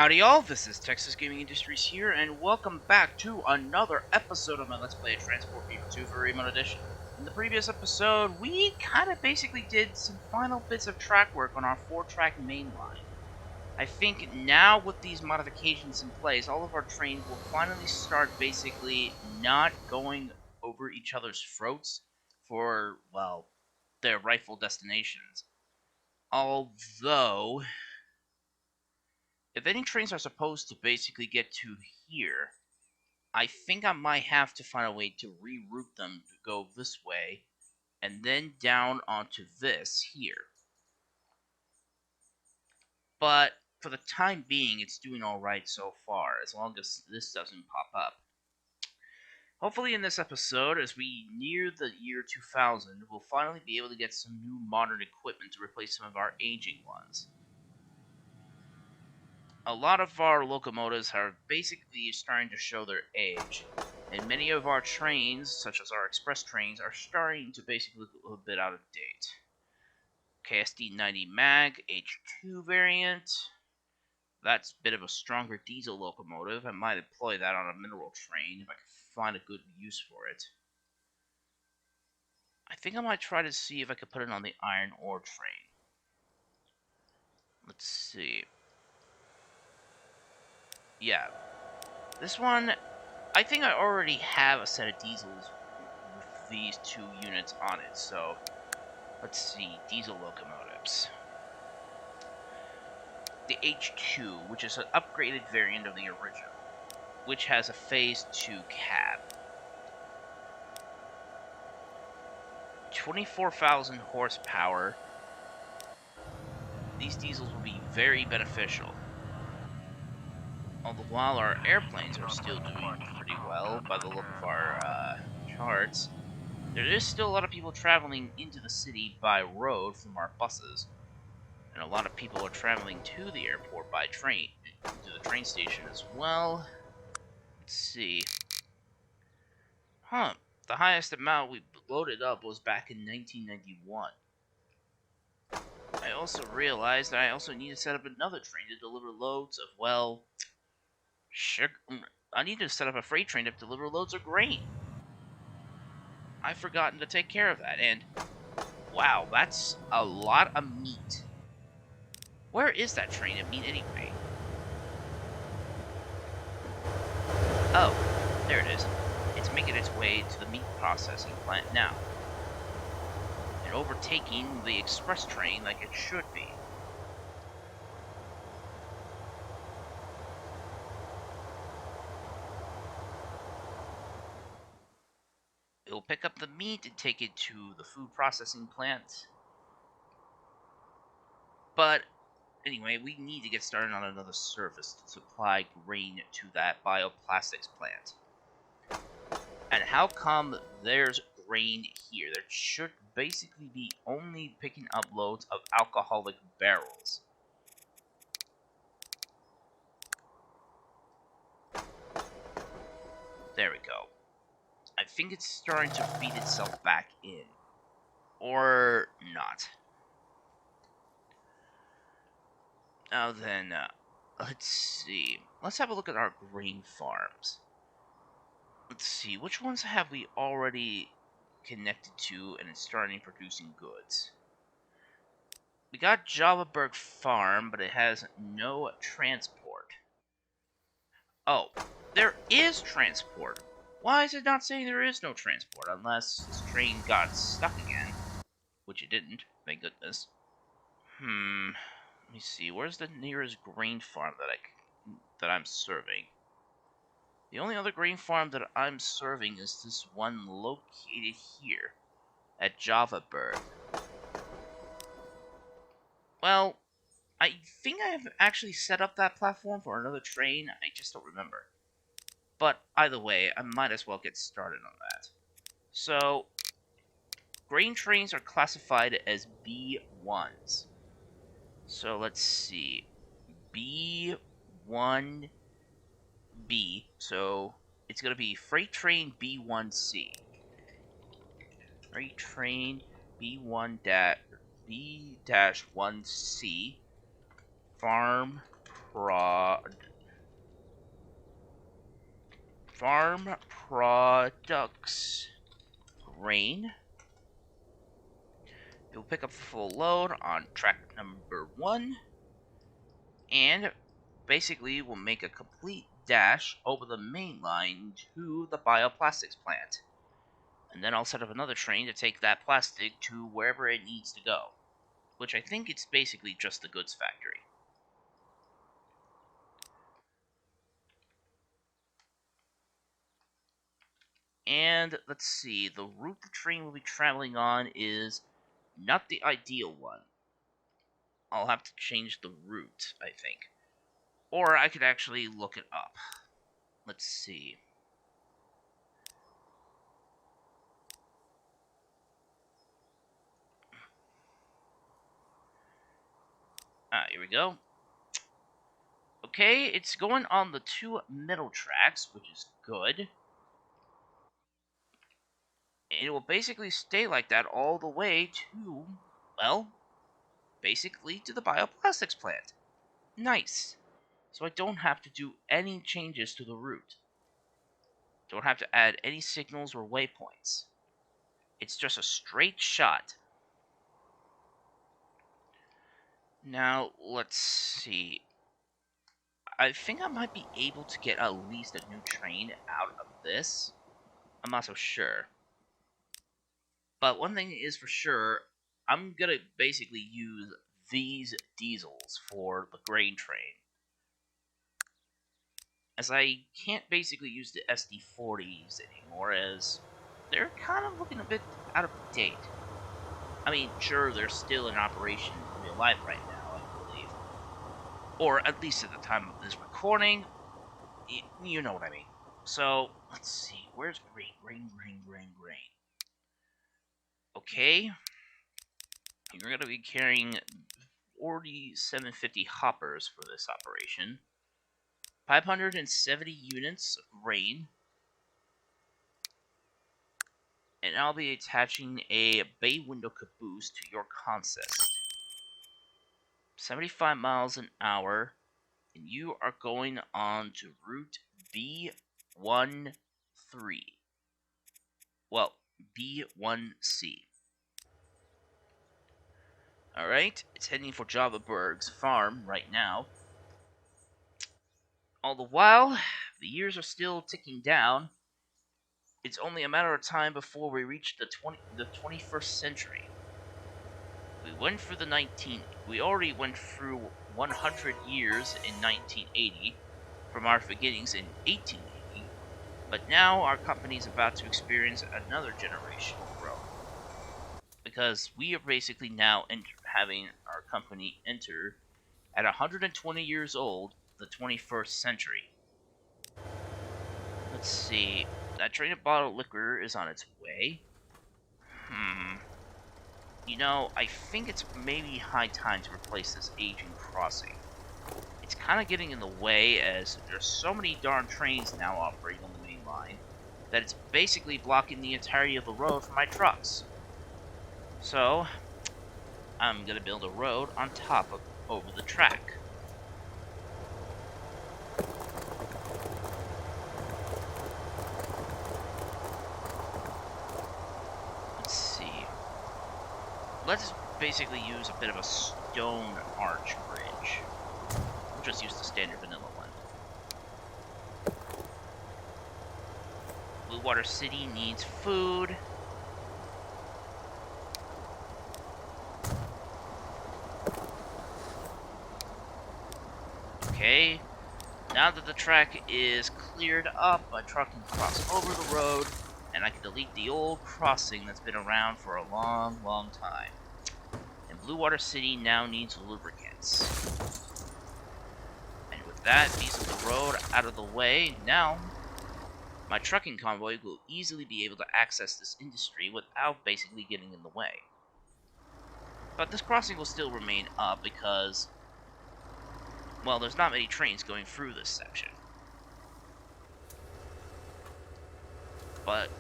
Howdy all, this is Texas Gaming Industries here, and welcome back to another episode of my Let's Play Transport Fever 2 for Remote Edition. In the previous episode, we kind of basically did some final bits of track work on our 4-track main line. I think now with these modifications in place, all of our trains will finally start basically not going over each other's throats for, well, their rightful destinations. Although, if any trains are supposed to basically get to here, I think I might have to find a way to reroute them to go this way, and then down onto this here. But for the time being, it's doing alright so far, as long as this doesn't pop up. Hopefully in this episode, as we near the year 2000, we'll finally be able to get some new modern equipment to replace some of our aging ones. A lot of our locomotives are basically starting to show their age, and many of our trains, such as our express trains, are starting to basically look a little bit out of date. KSD-90 MAG, H2 variant. That's a bit of a stronger diesel locomotive. I might employ that on a mineral train if I can find a good use for it. I think I might try to see if I could put it on the iron ore train. Let's see. Yeah. This one, I think I already have a set of diesels with these two units on it, so let's see, diesel locomotives. The H2, which is an upgraded variant of the original, which has a Phase 2 cab. 24,000 horsepower. These diesels will be very beneficial. All the while our airplanes are still doing pretty well by the look of our charts. There is still a lot of people traveling into the city by road from our buses, and a lot of people are traveling to the airport by train, to the train station as well. Let's see. The highest amount we loaded up was back in 1991. I also realized that I also need to set up another train to deliver loads of, well, sugar. I need to set up a freight train to deliver loads of grain. I've forgotten to take care of that, and wow, that's a lot of meat. Where is that train of meat anyway? Oh, there it is. It's making its way to the meat processing plant now, and overtaking the express train like it should be. It'll pick up the meat and take it to the food processing plant. But anyway, we need to get started on another service to supply grain to that bioplastics plant. And how come there's grain here? There should basically be only picking up loads of alcoholic barrels. There we go. I think it's starting to feed itself back in. Or not. Now then, let's see. Let's have a look at our grain farms. Let's see, which ones have we already connected to and it's starting producing goods? We got Javaberg Farm, but it has no transport. Oh, there is transport. Why is it not saying there is no transport? Unless this train got stuck again. Which it didn't, thank goodness. Let me see, where's the nearest grain farm that I'm serving? The only other grain farm that I'm serving is this one located here, at Javaberg. Well, I think I've actually set up that platform for another train, I just don't remember. But either way, I might as well get started on that. So, grain trains are classified as B1s. So let's see. B1B. So it's going to be Freight Train B1C. Freight Train B1-B-1C. Farm farm products grain. It will pick up full load on track number 1, and basically will make a complete dash over the main line to the bioplastics plant. And then I'll set up another train to take that plastic to wherever it needs to go, which I think it's basically just the goods factory. And let's see, the route the train will be traveling on is not the ideal one. I'll have to change the route, I think. Or I could actually look it up. Let's see. Here we go. Okay, it's going on the 2 middle tracks, which is good. It will basically stay like that all the way to, well, basically to the bioplastics plant. Nice. So I don't have to do any changes to the route. Don't have to add any signals or waypoints. It's just a straight shot. Now, let's see. I think I might be able to get at least a new train out of this. I'm not so sure. But one thing is for sure, I'm gonna basically use these diesels for the grain train. As I can't basically use the SD40s anymore, as they're kind of looking a bit out of date. I mean, sure, they're still in operation in real life right now, I believe. Or at least at the time of this recording, you know what I mean. So, let's see, where's grain? Okay, you're going to be carrying 4750 hoppers for this operation, 570 units of grain, and I'll be attaching a bay window caboose to your consist. 75 miles an hour, and you are going on to route B13. Well, B1C. Alright, it's heading for Java Berg's farm right now. All the while, the years are still ticking down. It's only a matter of time before we reach the 21st century. We already went through 100 years in 1980 from our beginnings in 1880, but now our company is about to experience another generational growth. Because we are basically now having our company enter at 120 years old, the 21st century. Let's see. That train of bottled liquor is on its way. You know, I think it's maybe high time to replace this aging crossing. It's kind of getting in the way, as there's so many darn trains now operating on the main line that it's basically blocking the entirety of the road for my trucks. So, I'm gonna build a road on top of over the track. Let's see. Let's basically use a bit of a stone arch bridge. We'll just use the standard vanilla one. Blue Water City needs food. Okay, now that the track is cleared up, a truck can cross over the road, and I can delete the old crossing that's been around for a long, long time. And Blue Water City now needs lubricants. And with that piece of the road out of the way, now my trucking convoy will easily be able to access this industry without basically getting in the way. But this crossing will still remain up because, well, there's not many trains going through this section. But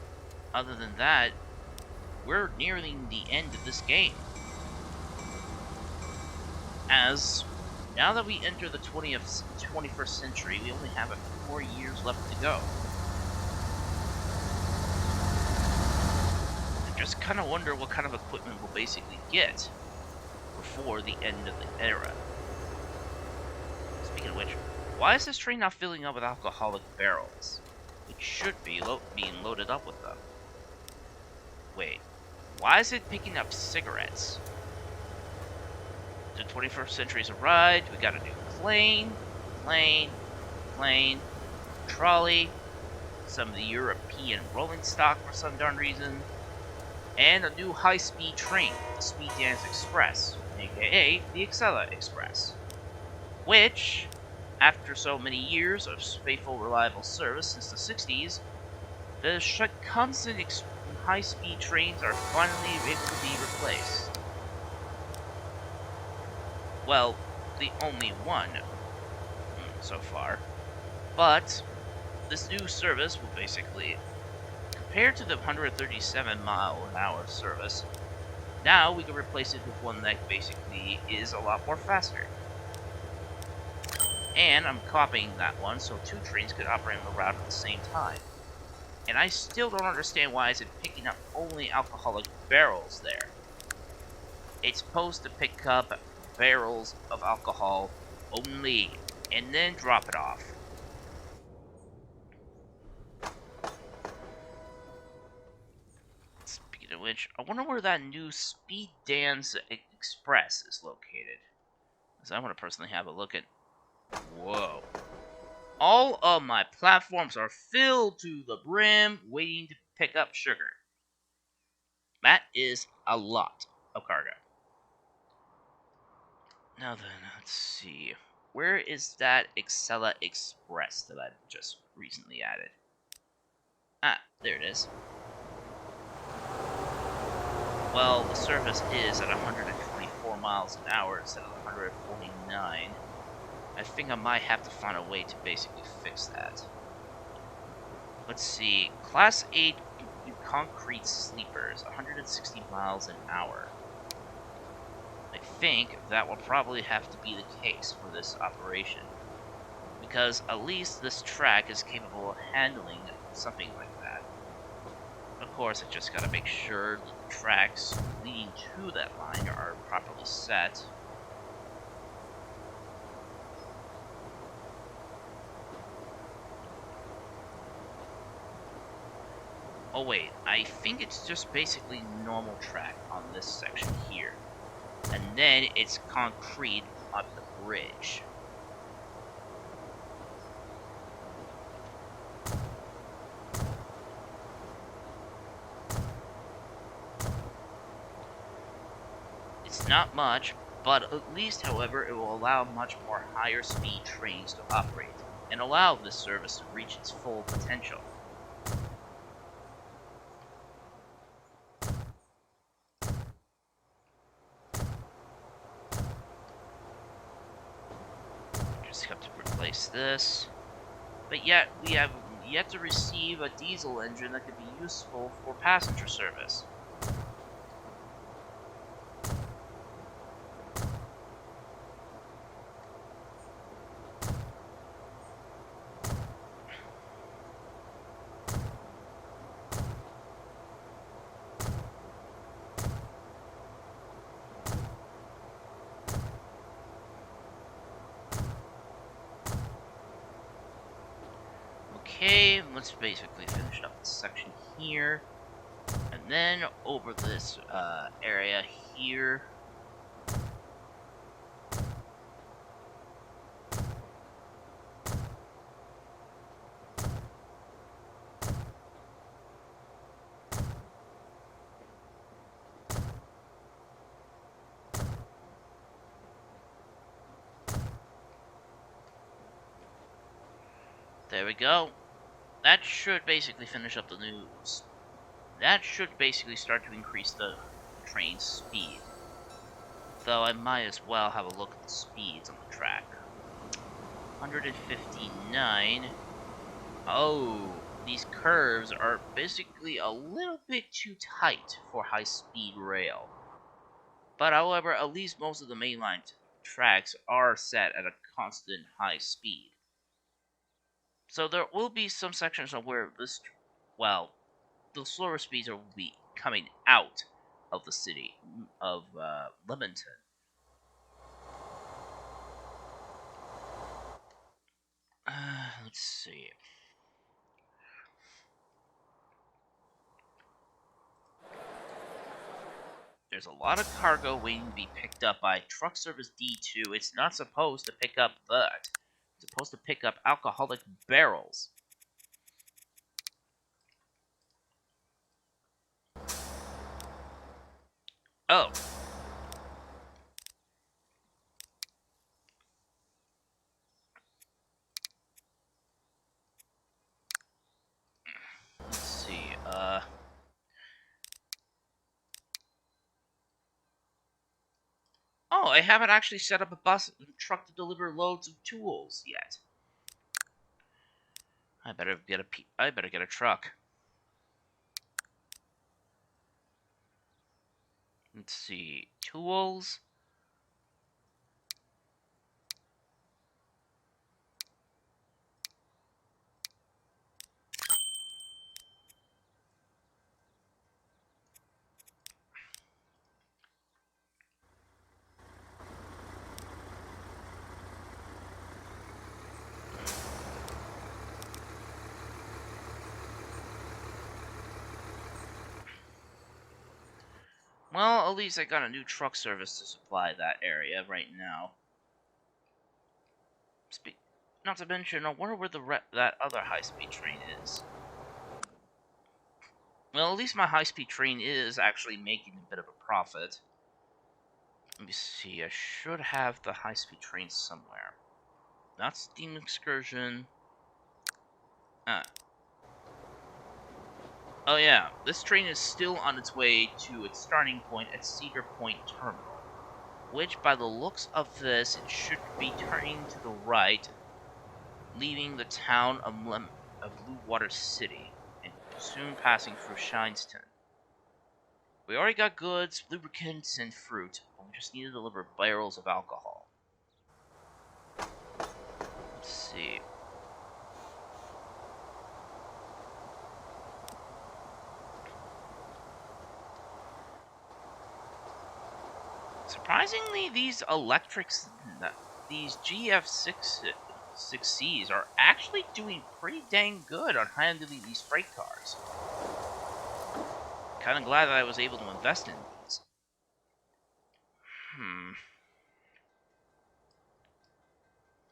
other than that, we're nearing the end of this game. As Now that we enter the 21st century, we only have a few more years left to go. I just kind of wonder what kind of equipment we'll basically get before the end of the era. Speaking of which, why is this train not filling up with alcoholic barrels? It should be being loaded up with them. Wait, why is it picking up cigarettes? The 21st century's arrived. We gotta do plane, trolley, some of the European rolling stock for some darn reason, and a new high-speed train, the Speed Dance Express, aka the Excella Express, which, after so many years of faithful, reliable service since the 60s, the constant high-speed trains are finally able to be replaced. Well, the only one so far. But this new service will basically, compared to the 137-mile-an-hour service, now we can replace it with one that basically is a lot more faster. And I'm copying that one so two trains could operate on the route at the same time. And I still don't understand why it's picking up only alcoholic barrels there. It's supposed to pick up barrels of alcohol only, and then drop it off. Speaking of which, I wonder where that new Speed Dance Express is located. Because I want to personally have a look at... Whoa. All of my platforms are filled to the brim, waiting to pick up sugar. That is a lot of cargo. Now then, let's see. Where is that Excella Express that I've just recently added? Ah, there it is. Well, the service is at 124 miles an hour instead of 149. I think I might have to find a way to basically fix that. Let's see. Class 8 concrete sleepers, 160 miles an hour. I think that will probably have to be the case for this operation, because at least this track is capable of handling something like that. Of course, I just gotta make sure the tracks leading to that line are properly set. Oh wait, I think it's just basically normal track on this section here. And then it's concrete up the bridge. It's not much, but at least, however, it will allow much more higher speed trains to operate, and allow this service to reach its full potential. Have to replace this, but yet we have yet to receive a diesel engine that could be useful for passenger service. Okay, let's basically finish up this section here, and then over this area here. There we go. That should basically finish up the news. That should basically start to increase the train's speed. Though I might as well have a look at the speeds on the track. 159. Oh, these curves are basically a little bit too tight for high-speed rail. But however, at least most of the mainline tracks are set at a constant high speed. So there will be some sections of where well, the slower speeds will be coming out of the city of Leamington. Let's see. There's a lot of cargo waiting to be picked up by Truck Service D2. It's not supposed to pick up that. It's supposed to pick up alcoholic barrels. Oh. Let's see. Oh, I haven't actually set up a bus and truck to deliver loads of tools yet. I better get a truck. Let's see. Tools. Well, at least I got a new truck service to supply that area right now. Not to mention, I wonder where that other high-speed train is. Well, at least my high-speed train is actually making a bit of a profit. Let me see, I should have the high-speed train somewhere. Not Steam Excursion. Oh yeah, this train is still on its way to its starting point at Cedar Point Terminal, which by the looks of this, it should be turning to the right, leaving the town of Blue Water City, and soon passing through Shineston. We already got goods, lubricants, and fruit, but we just need to deliver barrels of alcohol. Let's see. Surprisingly, these GF6Cs are actually doing pretty dang good on handling these freight cars. Kind of glad that I was able to invest in these.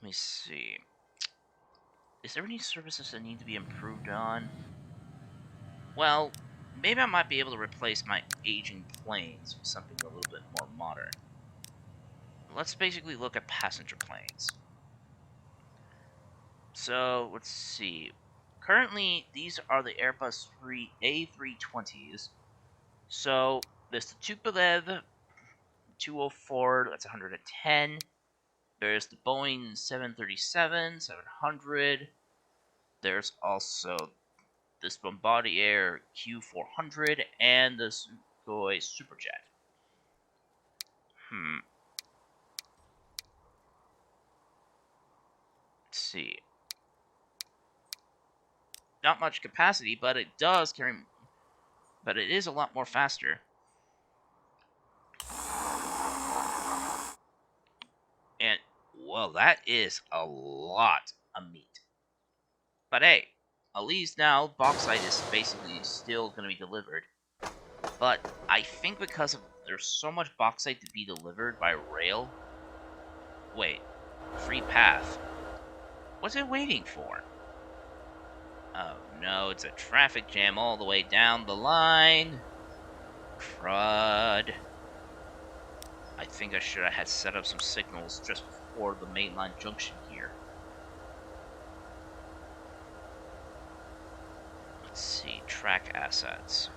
Let me see. Is there any services that need to be improved on? Well, maybe I might be able to replace my aging planes with something a little bit more modern. Let's basically look at passenger planes. So, let's see. Currently, these are the Airbus A320s. So, there's the Tupolev 204, that's 110. There's the Boeing 737, 700. There's also this Bombardier Q400 and the Sukhoi Superjet. Let's see. Not much capacity, but it does carry. But it is a lot more faster. And, well, that is a lot of meat. But hey, at least now bauxite is basically still going to be delivered. But I think because there's so much bauxite to be delivered by rail. Wait, free path. What's it waiting for? Oh no, it's a traffic jam all the way down the line. Crud. I think I should have had set up some signals just before the mainline junction here. Let's see, track assets.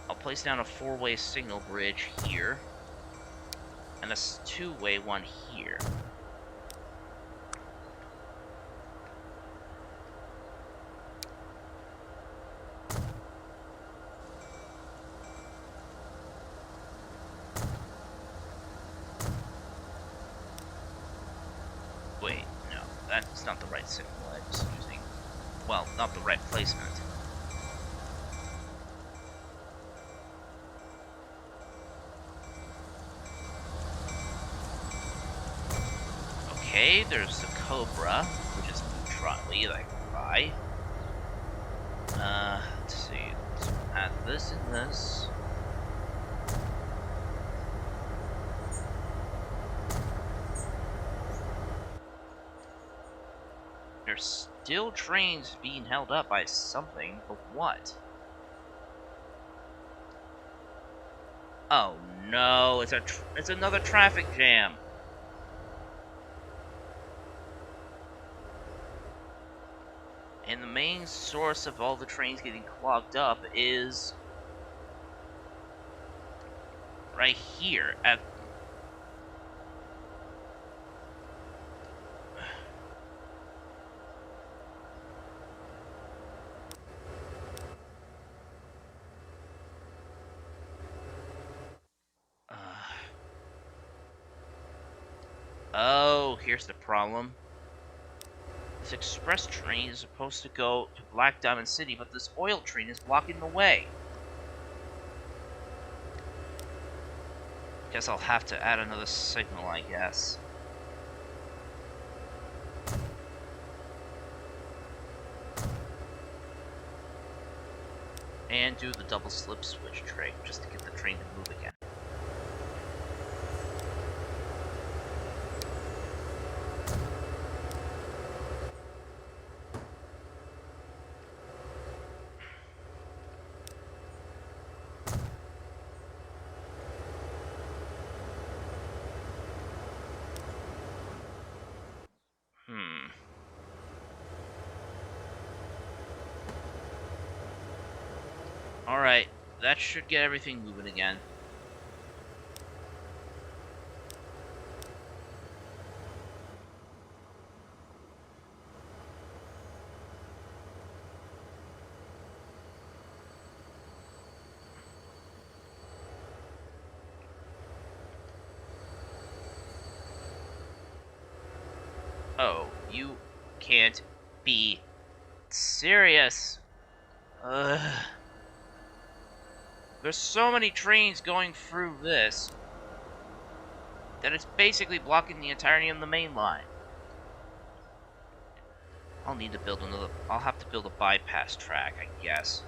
I'll place down a 4-way signal bridge here, and a 2-way one here. that's not the right signal I was using. Well, not the right placement. Okay, there's the Cobra, which is a new trolley that I can buy. Let's see. Let's add this and this. There's still trains being held up by something, but what? Oh no, it's another traffic jam. And the main source of all the trains getting clogged up is right here at oh, here's the problem. This express train is supposed to go to Black Diamond City, but this oil train is blocking the way. Guess I'll have to add another signal, I guess. And do the double slip switch trick just to get the train to move again. Alright, that should get everything moving again. Oh, you can't be serious. Ugh. There's so many trains going through this that it's basically blocking the entirety of the main line. I'll need to build another... I'll have to build a bypass track, I guess.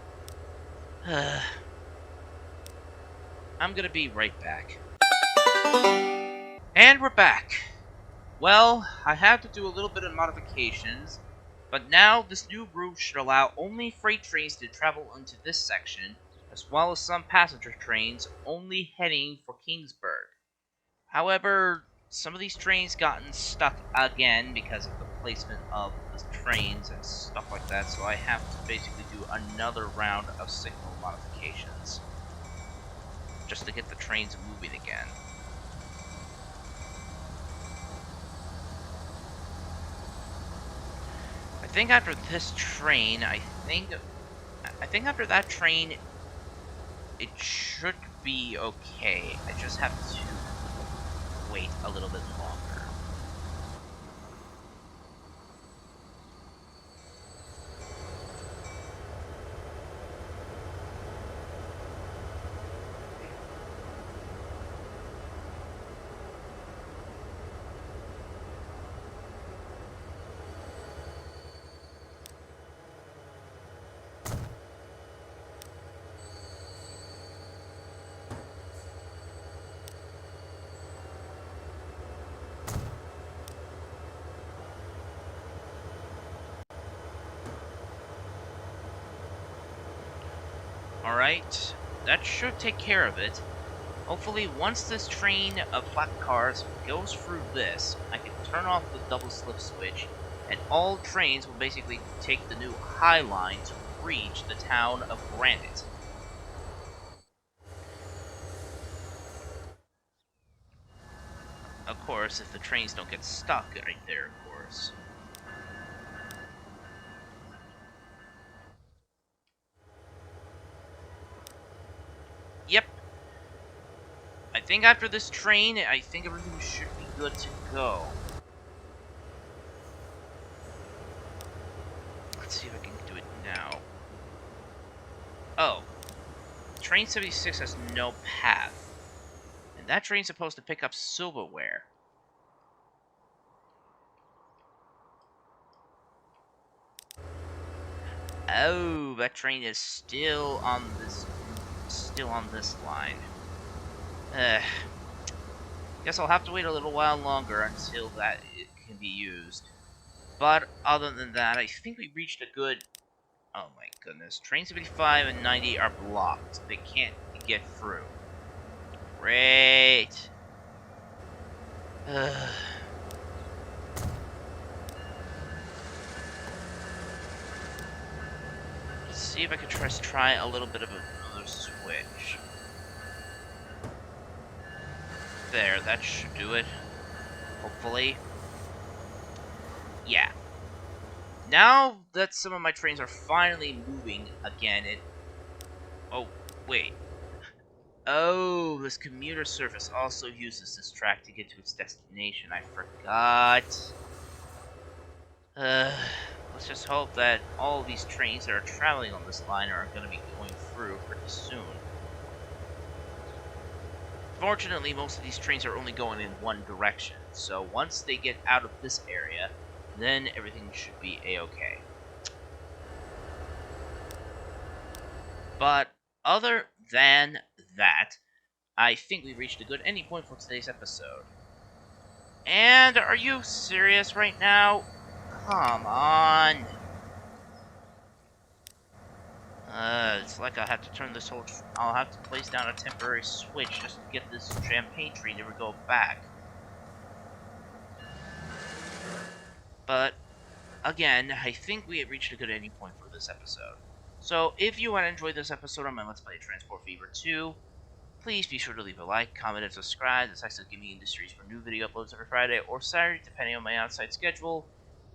I'm gonna be right back. And we're back. Well, I had to do a little bit of modifications, but now this new route should allow only freight trains to travel into this section, as well as some passenger trains only heading for Kingsburg. However, some of these trains gotten stuck again because of the placement of the trains and stuff like that, so I have to basically do another round of signal modifications just to get the trains moving again. I think after this train, I think after that train, it should be okay. I just have to wait a little bit longer. Alright, that should take care of it. Hopefully, once this train of flat cars goes through this, I can turn off the double slip switch, and all trains will basically take the new Highline to reach the town of Granite. Of course, if the trains don't get stuck right there, of course. Yep. I think after this train, I think everything should be good to go. Oh, Train 76 has no path. And that train's supposed to pick up silverware. Oh, that train is still on this line. Guess I'll have to wait a little while longer until that it can be used. But other than that, I think we reached a good... Oh my goodness. Train 75 and 90 are blocked. They can't get through. Great. Let's see if I can try a little bit of another switch. There, that should do it. Hopefully. Yeah. Now that some of my trains are finally moving again, Oh, wait. Oh, this commuter surface also uses this track to get to its destination. I forgot. Let's just hope that all of these trains that are traveling on this line are going to be going through pretty soon. Fortunately, most of these trains are only going in one direction, so once they get out of this area, then everything should be a-okay. But other than that, I think we reached a good ending point for today's episode. And are you serious right now? Come on. It's like I'll have to turn this I'll have to place down a temporary switch just to get this champagne train to go back. But, again, I think we have reached a good ending point for this episode. So, if you want to enjoy this episode on my Let's Play Transport Fever 2, please be sure to leave a like, comment, and subscribe. This actually gives me industries for new video uploads every Friday or Saturday, depending on my outside schedule.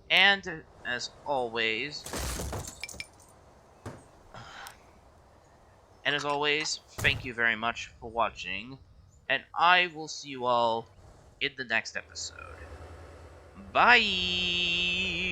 And, as always, thank you very much for watching, and I will see you all in the next episode. Bye!